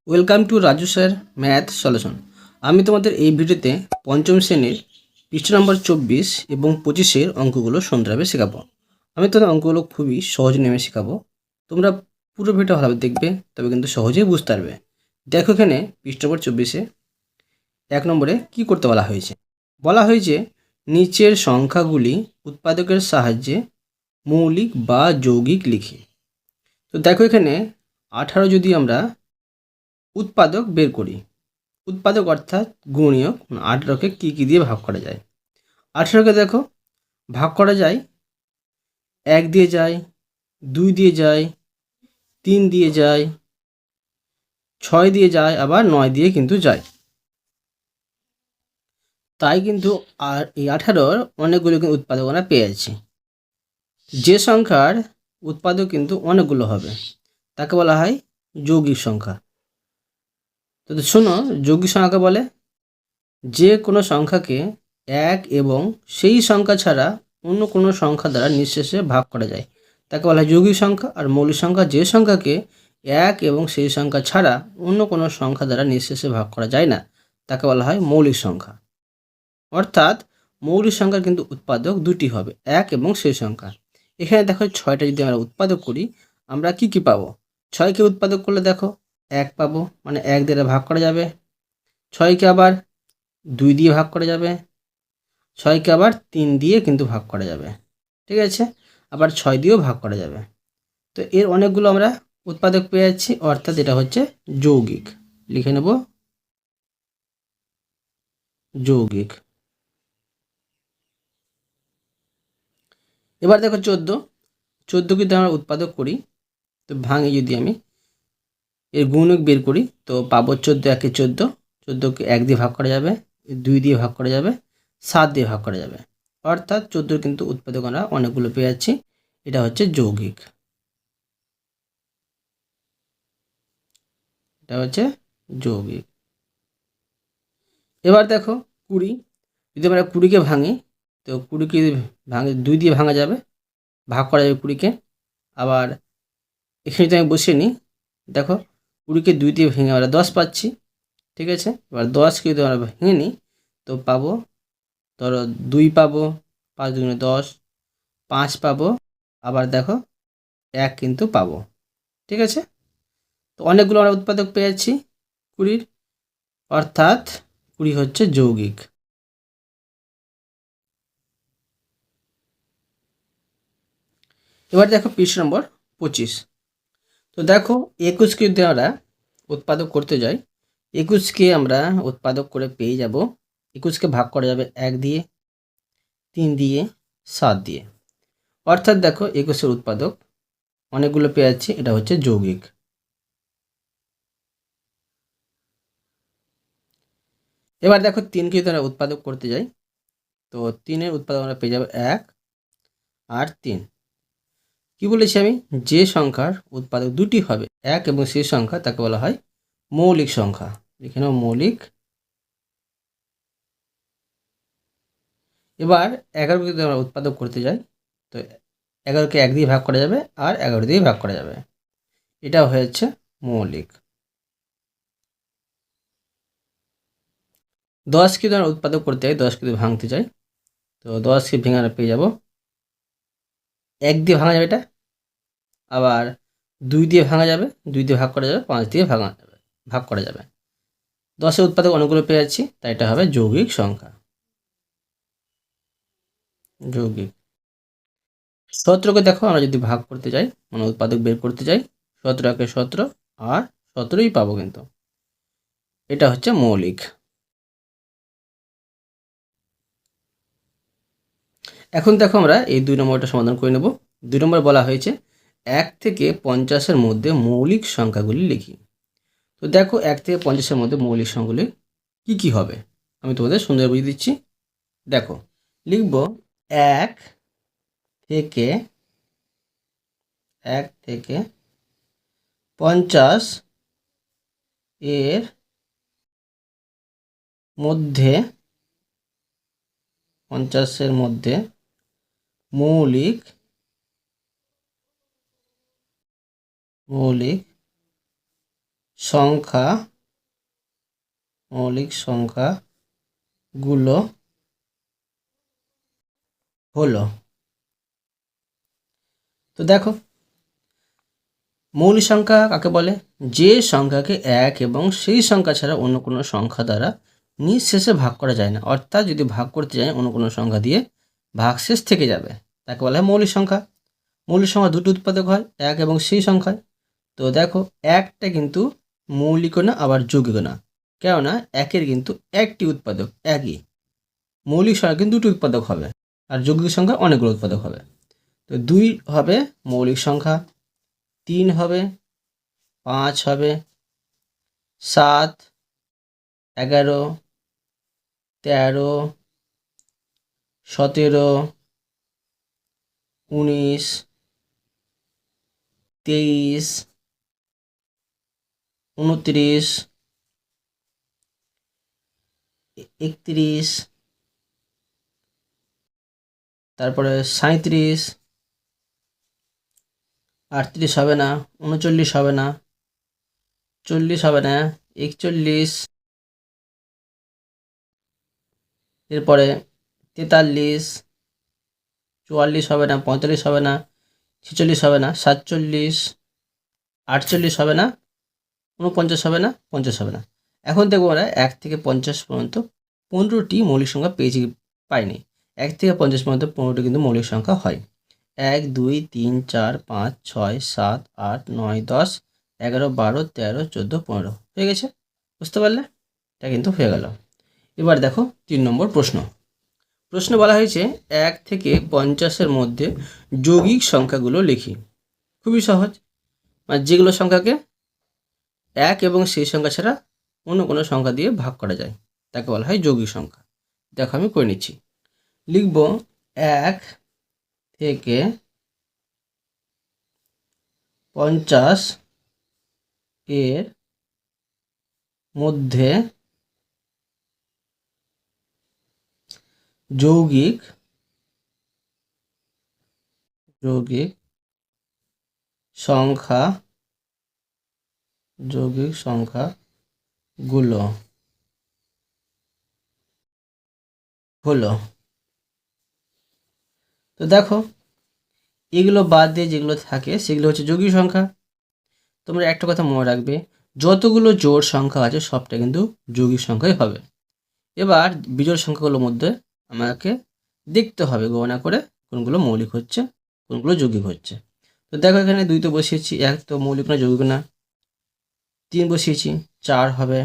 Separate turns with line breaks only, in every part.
Welcome to Raju sir math solution. আমি তোমাদের এই ভিডিওতে পঞ্চম শ্রেণীর পৃষ্ঠা নম্বর 24 এবং 25-এর অঙ্কগুলো সুন্দরভাবে শেখাবো। আমি তোমাদের অঙ্কগুলো খুবই সহজ নেমে শেখাবো। তোমরা পুরো ভিডিওটা ভালোভাবে দেখবে, তবে কিন্তু সহজেই বুঝতে পারবে। দেখো এখানে পৃষ্ঠা নম্বর 24-এ 1 নম্বরে কি করতে বলা হয়েছে নিচের সংখ্যাগুলি উৎপাদকের সাহায্যে মৌলিক বা যৌগিক লিখি। তো দেখো এখানে 18 যদি আমরা উৎপাদক বের করি, উৎপাদক অর্থাৎ গুণনীয়ক 18কে কী দিয়ে ভাগ করা যায়। 18কে দেখো ভাগ করা যায় 1 দিয়ে যায়, 2 দিয়ে যায়, 3 দিয়ে যায়, 6 দিয়ে যায়, আবার 9 দিয়ে কিন্তু যায়। তাই কিন্তু আর এই 18-র অনেকগুলো কিন্তু উৎপাদক আমরা পেয়ে যাচ্ছি। যে সংখ্যার উৎপাদক কিন্তু অনেকগুলো হবে তাকে বলা হয় যৌগিক সংখ্যা। তো শোনো, যৌগিক সংখ্যাকে বলে যে কোনো সংখ্যাকে এক এবং সেই সংখ্যা ছাড়া অন্য কোনো সংখ্যা দ্বারা নিঃশেষে ভাগ করা যায় তাকে বলা হয় যৌগিক সংখ্যা। আর মৌলিক সংখ্যা যে সংখ্যাকে এক এবং সেই সংখ্যা ছাড়া অন্য কোনো সংখ্যা দ্বারা নিঃশেষে ভাগ করা যায় না তাকে বলা হয় মৌলিক সংখ্যা। অর্থাৎ মৌলিক সংখ্যার কিন্তু উৎপাদক দুটি হবে, এক এবং সেই সংখ্যা। এখানে দেখো 6টা যদি আমরা উৎপাদক করি আমরা কি পাবো। 6কে উৎপাদক করলে দেখো 1 পাবো, মানে 1 দ্বারা ভাগ করা যাবে। 6কে আবার 2 দিয়ে ভাগ করা যাবে, 6কে আবার 3 দিয়ে কিন্তু ভাগ করা যাবে, ঠিক আছে। আবার 6 দিয়েও ভাগ করা যাবে। তো এর অনেকগুলো আমরা উৎপাদক পেয়ে যাচ্ছি, অর্থাৎ এটা হচ্ছে যৌগিক। লিখে নেব যৌগিক। এবার দেখো 14 যদি আমরা উৎপাদক করি, তো ভাঙে যদি আমি এর গুণক বের করি তো পাবো 14 একে 14, 14কে 1 দিয়ে ভাগ করা যাবে, 2 দিয়ে ভাগ করা যাবে, 7 দিয়ে ভাগ করা যাবে। অর্থাৎ 14 কিন্তু উৎপাদক আমরা অনেকগুলো পেয়ে যাচ্ছি। এটা হচ্ছে যৌগিক, এটা হচ্ছে যৌগিক। এবার দেখো 20 যদি আমরা 20কে ভাঙি, তো 20কে ভাঙে 2 দিয়ে ভাঙা যাবে, ভাগ করা যাবে 20কে। আবার এখানে যদি আমি বসিয়ে নিই, দেখো 20কে 2 দিয়ে ভেঙে আমরা 10 পাচ্ছি, ঠিক আছে। এবার 10কে যদি আমরা ভেঙে নিই তো পাবো, ধরো 2 পাবো, 5 দুগুণে 10, 5 পাবো, আবার দেখো 1 কিন্তু পাবো, ঠিক আছে। তো অনেকগুলো আমরা উৎপাদক পেয়ে যাচ্ছি 20-র, অর্থাৎ 20 হচ্ছে যৌগিক। এবার দেখো পৃষ্ঠা নম্বর 25। তো দেখো 21কে যদি আমরা উৎপাদক করতে যাই, 21কে আমরা উৎপাদক করে পেয়ে যাব, 21কে ভাগ করা যাবে 1 দিয়ে, 3 দিয়ে, 7 দিয়ে। অর্থাৎ দেখো 21-এর উৎপাদক অনেকগুলো পেয়ে যাচ্ছি, এটা হচ্ছে যৌগিক। এবার দেখো 3কে যদি আমরা উৎপাদক করতে যাই, তো 3-এর উৎপাদক আমরা পেয়ে যাবো 1 আর 3। কি বলেছি আমি, যে সংখ্যার উৎপাদক দুটি হবে এক এবং সেই সংখ্যা তাকে বলা হয় মৌলিক সংখ্যা। এখানে মৌলিক। এবার 11কে যদি আমরা উৎপাদক করতে যাই, তো 11কে 1 দিয়ে ভাগ করা যাবে আর 11 দিয়ে ভাগ করা যাবে, এটা হয়েছে মৌলিক। 10কে যদি আমরা উৎপাদক করতে যাই, 10কে যদি ভাঙতে চাই, তো 10কে ভেঙে আমরা পেয়ে যাব 1 দিয়ে ভাঙা যাবে এটা, আবার 2 দিয়ে ভাঙা যাবে, 2 দিয়ে ভাগ করা যাবে, 5 দিয়ে ভাগ করা যাবে। 10-এর উৎপাদক অনেকগুলো পেয়ে যাচ্ছি, তাই এটা হবে যৌগিক সংখ্যা, যৌগিক। 17কে দেখো আমরা যদি ভাগ করতে যাই, মানে উৎপাদক বের করতে যাই, 17কে 17 আর 17ই পাবো, কিন্তু এটা হচ্ছে মৌলিক। এখন দেখো আমরা এই 2 নম্বরটা সমাধান করে নেব। 2 নম্বর বলা হয়েছে 1 থেকে 50-এর মধ্যে মৌলিক সংখ্যাগুলি লিখি। তো দেখো 1 থেকে 50-এর মধ্যে মৌলিক সংখ্যাগুলি কি হবে, আমি তোমাদের সুন্দর বুঝিয়ে দিচ্ছি। দেখো লিখব 1 থেকে 50 এর মধ্যে, 50-এর মধ্যে মৌলিক সংখ্যা মৌলিক সংখ্যাগুলো হলো। তো দেখো, মৌলিক সংখ্যা কাকে বলে? যে সংখ্যাকে এক এবং সেই সংখ্যা ছাড়া অন্য কোনো সংখ্যা দ্বারা নিঃশেষে ভাগ করা যায় না। অর্থাৎ যদি ভাগ করতে যায় অন্য কোনো সংখ্যা দিয়ে, ভাগশেষ থেকে যাবে, তাকে বলা হয় মৌলিক সংখ্যা। মৌলিক সংখ্যা দুটো উৎপাদক হয়, এক এবং সেই সংখ্যায়। তো দেখো, একটা কিন্তু মৌলিকও না আবার যৌগিকও না, কেননা একের কিন্তু একটি উৎপাদক একই। মৌলিক সংখ্যা কিন্তু দুটো উৎপাদক হবে, আর যৌগিক সংখ্যা অনেকগুলো উৎপাদক হবে। তো 2 হবে মৌলিক সংখ্যা, 3 হবে, 5 হবে, 7, 11, 13, 17, 19, 23, 29, 31, তারপরে 37, 38 হবে না, 39 হবে না, 40 হবে না, 41, এরপরে 43, 44 হবে না, 45 হবে না, 46 হবে না, 47, 48 হবে না, 49 হবে না, 50 হবে না। এখন দেখবো আমরা 1 থেকে 50 পর্যন্ত 15টি মৌলিক সংখ্যা পাইনি। 1 থেকে 50 পর্যন্ত 15টি কিন্তু মৌলিক সংখ্যা হয়। 1, 2, 3, 4, 5, 6, 7, 8, 9, 10, 11, 12, 13, 14, 15 হয়ে গেছে। বুঝতে পারলে? এটা কিন্তু হয়ে গেল। এবার দেখো 3 নম্বর প্রশ্ন। প্রশ্নে বলা হয়েছে 1 থেকে 50-এর মধ্যে যৌগিক সংখ্যাগুলো লিখি। খুবই সহজ, মানে যেগুলো সংখ্যাকে এক এবং সেই সংখ্যা ছাড়া অন্য কোনো সংখ্যা দিয়ে ভাগ করা যায়, তাকে বলা হয় যৌগিক সংখ্যা। দেখো আমি করে নিচ্ছি। লিখব 1 থেকে 50 এর মধ্যে যৌগিক সংখ্যাগুলো হলো। তো দেখো, এগুলো বাদ দিয়ে যেগুলো থাকে সেগুলো হচ্ছে যৌগিক সংখ্যা। তোমরা একটা কথা মনে রাখবে, যতগুলো জোড় সংখ্যা আছে সবটা কিন্তু যৌগিক সংখ্যাই হবে। এবার বিজোড় সংখ্যাগুলোর মধ্যে আমাকে দেখতে হবে গণনা করে কোনগুলো মৌলিক হচ্ছে কোনগুলো যৌগিক হচ্ছে। তো দেখো, এখানে 2 তো বসিয়েছি, 1 তো মৌলিক না যৌগিক না। 3 বসিয়েছি, 4 হবে।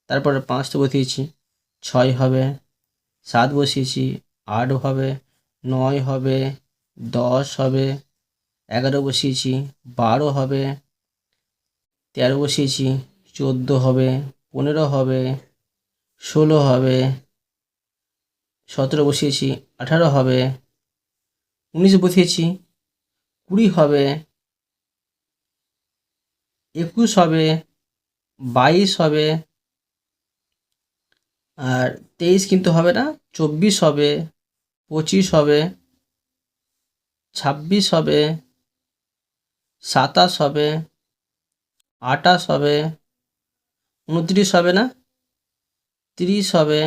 তারপরে 5 তো বসিয়েছি, 6 হবে। 7 বসিয়েছি, 8 হবে, 9 হবে, 10 হবে। 11 বসিয়েছি, 12 হবে। 13 বসিয়েছি, 14 হবে, 15 হবে, 16 হবে। 17 বসিয়েছি, 18 হবে। 19 বসিয়েছি, 20 হবে, 21 হবে, 22 হবে, আর 23 কিন্তু হবে না, 24 হবে, 25 হবে, 26 হবে, 27 হবে, 28 হবে, 29 হবে না, 30 হবে,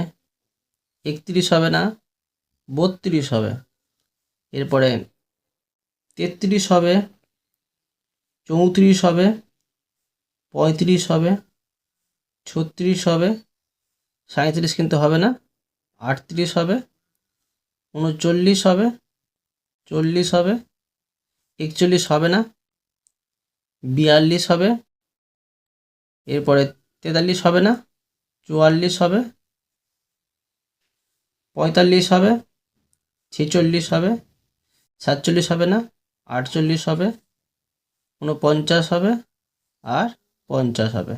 31 হবে না, 32 হবে। এরপরে 33 হবে, 34 হবে, 35 হবে, 36 হবে, 37 কিন্তু হবে না, 38 হবে, 39 হবে, 40 হবে, 41 হবে না, 42 হবে, এরপরে 43 হবে না, 44 হবে, 45 হবে, 46 হবে, 47 হবে না, 48 হবে, 49 হবে, আর 50 হবে।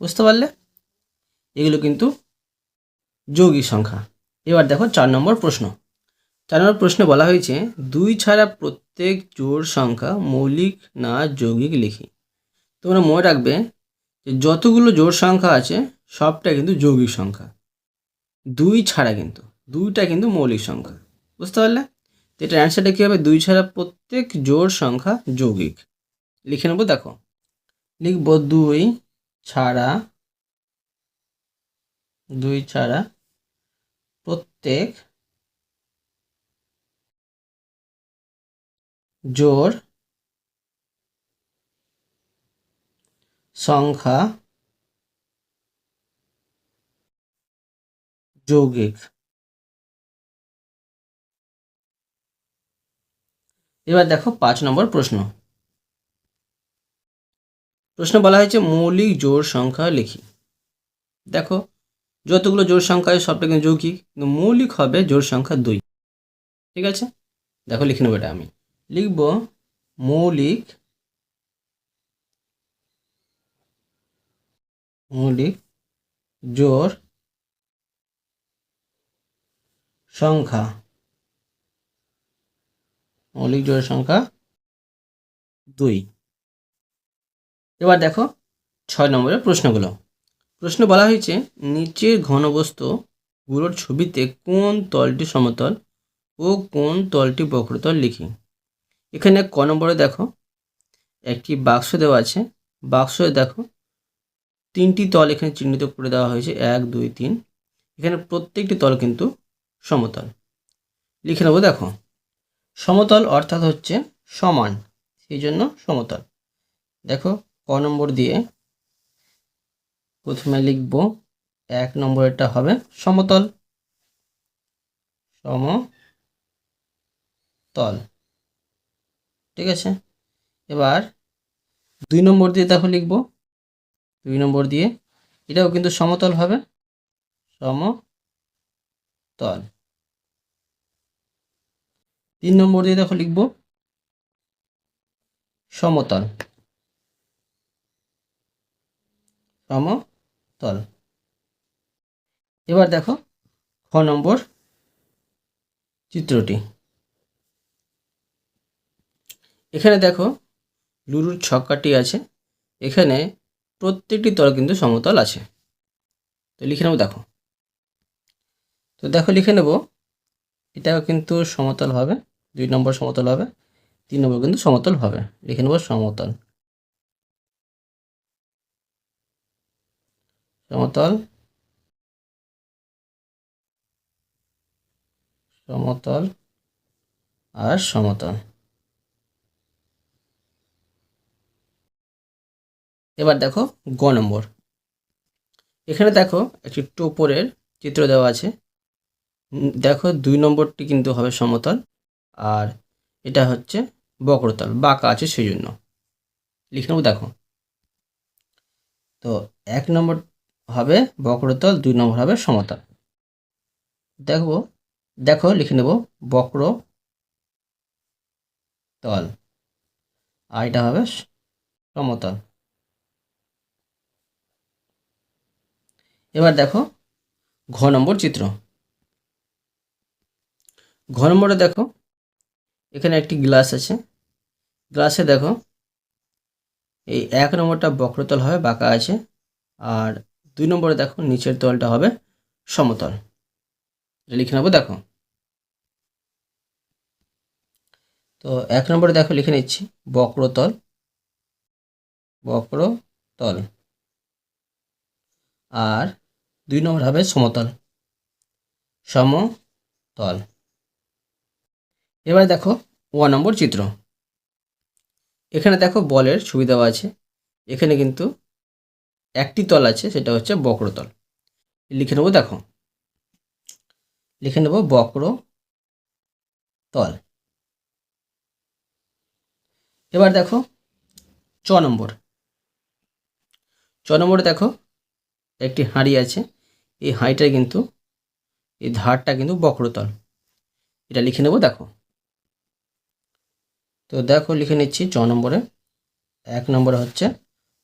বুঝতে পারলে? এগুলো কিন্তু যৌগিক সংখ্যা। এবার দেখো 4 নম্বর প্রশ্ন। 4 নম্বর প্রশ্নে বলা হয়েছে 2 ছাড়া প্রত্যেক জোড় সংখ্যা মৌলিক না যৌগিক লিখি। তোমরা মনে রাখবে যে যতগুলো জোড় সংখ্যা আছে সবটা কিন্তু যৌগিক সংখ্যা, 2 ছাড়া কিন্তু 2টা কিন্তু মৌলিক সংখ্যা। বুঝতে পারলে? তো এটার অ্যান্সারটা কী হবে? 2 ছাড়া প্রত্যেক জোড় সংখ্যা যৌগিক। লিখে নেবো, দেখো লিখব ছাড়া 2 ছাড়া প্রত্যেক জোড় সংখ্যা যৌগিক। এবার দেখো 5 নম্বর প্রশ্ন। প্রশ্ন বলা হয়েছে মৌলিক জোড় সংখ্যা লিখি। দেখো যতগুলো জোড় সংখ্যা সবটা কিন্তু যৌগিক, কিন্তু মৌলিক হবে জোড় সংখ্যা 2। ঠিক আছে, দেখো লিখে নেবো এটা। আমি লিখব মৌলিক জোড় সংখ্যা, মৌলিক জোড় সংখ্যা 2। এবার দেখো 6 নম্বরের প্রশ্নগুলো। প্রশ্ন বলা হয়েছে নিচের ঘনবস্তুগুলোর ছবিতে কোন তলটি সমতল ও কোন তলটি বক্রতল লিখি। এখানে ক নম্বরে দেখো একটি বাক্স দেওয়া আছে, বাক্সে দেখো 3টি তল এখানে চিহ্নিত করে দেওয়া হয়েছে, 1 2 3। এখানে প্রত্যেকটি তল কিন্তু সমতল। লিখে নেব। দেখো সমতল অর্থাৎ হচ্ছে সমান, সেই জন্য সমতল। দেখো ক নম্বর দিয়ে প্রথমে লিখব 1 নম্বরেরটা হবে সমতল, সমতল। ঠিক আছে, এবার 2 নম্বর দিয়ে দেখো লিখব 2 নম্বর দিয়ে, এটাও কিন্তু সমতল হবে, সমতল। 3 নম্বর দিয়ে দেখো লিখব সমতল, সমতল। এবার দেখো খ নম্বর চিত্রটি। এখানে দেখো লুডোর ছক্কাটি আছে, এখানে প্রত্যেকটি তল কিন্তু সমতল আছে। তো লিখে নেব। দেখো তো দেখো লিখে নেব, এটাও কিন্তু সমতল হবে, 2 নম্বর সমতল হবে, 3 নম্বর কিন্তু সমতল হবে। লিখে নেব সমতল, সমতল, সমতল আর সমতল। এবার দেখো গ নম্বর। এখানে দেখো একটি টোপরের চিত্র দেওয়া আছে। দেখো 2 নম্বরটি কিন্তু হবে সমতল, আর এটা হচ্ছে বক্রতল, বাঁকা আছে সেই জন্য। লিখে নেব। দেখো তো 1 নম্বর হবে বক্রতল, 2 নম্বর হবে সমতল। দেখো দেখো লিখে নেব বক্রতল, আর এটা হবে সমতল। এবার দেখো ঘ নম্বর চিত্র। ঘ নম্বরে দেখো এখানে একটি গ্লাস আছে, গ্লাসে দেখো এই 1 নম্বরটা বক্রতল হবে, বাঁকা আছে, আর 2 নম্বরে দেখো নিচের তলটা হবে সমতল। এটা লিখে নেবো। দেখো তো 1 নম্বরে দেখো লিখে নিচ্ছি বক্রতল, বক্রতল, আর 2 নম্বর হবে সমতল, সমতল। এবার দেখো 1 নম্বর চিত্র। এখানে দেখো বলের ছবি দেওয়া আছে, এখানে কিন্তু একটি তল আছে, সেটা হচ্ছে বক্রতল। লিখে নেব। দেখো লিখে নেব বক্রতল। এবার দেখো চ নম্বর। চ নম্বরে দেখো একটি হাঁড়ি আছে, এই হাঁড়িটার কিন্তু এই ধারটা কিন্তু বক্রতল। এটা লিখে নেব। দেখো তো দেখো লিখে নিচ্ছি চ নম্বরে। 1 নম্বরে হচ্ছে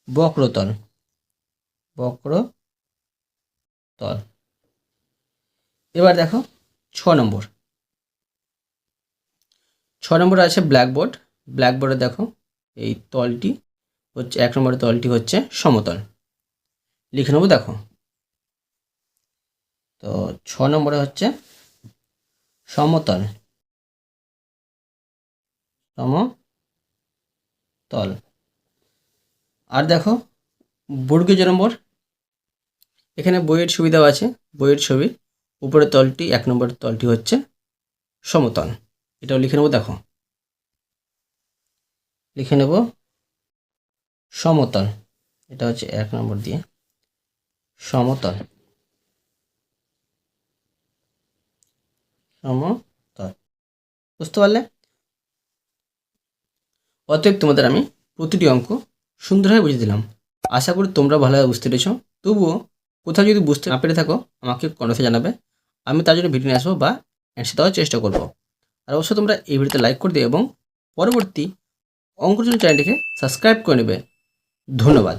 বক্রতল, বক্রতল। এবার দেখো 6 নম্বর। 6 নম্বরে আছে ব্ল্যাকবোর্ড। ব্ল্যাকবোর্ডে দেখো এই তলটি হচ্ছে 1 নম্বরের তলটি হচ্ছে সমতল। লিখে নেব। দেখো তো 6 নম্বরে হচ্ছে সমতল, সমতল। আর দেখো বর্গীয় যে নম্বর, এখানে বইয়ের ছবি দেওয়া আছে। বইয়ের ছবির উপরের তলটি 1 নম্বর তলটি হচ্ছে সমতল। এটাও লিখে নেব। দেখো লিখে নেব সমতল। এটা হচ্ছে 1 নম্বর দিয়ে সমতল। সমতল, বুঝতে পারলে? অতএব তোমাদের আমি প্রতিটি অঙ্ক সুন্দরভাবে বুঝিয়ে দিলাম। আশা করি তোমরা ভালোভাবে বুঝতে পেরেছ। তবুও কোথাও যদি বুঝতে না পেরে থাকো আমাকে কমেন্টে জানাবে, আমি তার জন্য ভিডিও নিয়ে আসবো বা অ্যান্সার দেওয়ার চেষ্টা করব। আর অবশ্যই তোমরা এই ভিডিওতে লাইক করে দিও এবং পরবর্তী অঙ্কের জন্য চ্যানেলটিকে সাবস্ক্রাইব করে নেবে। ধন্যবাদ।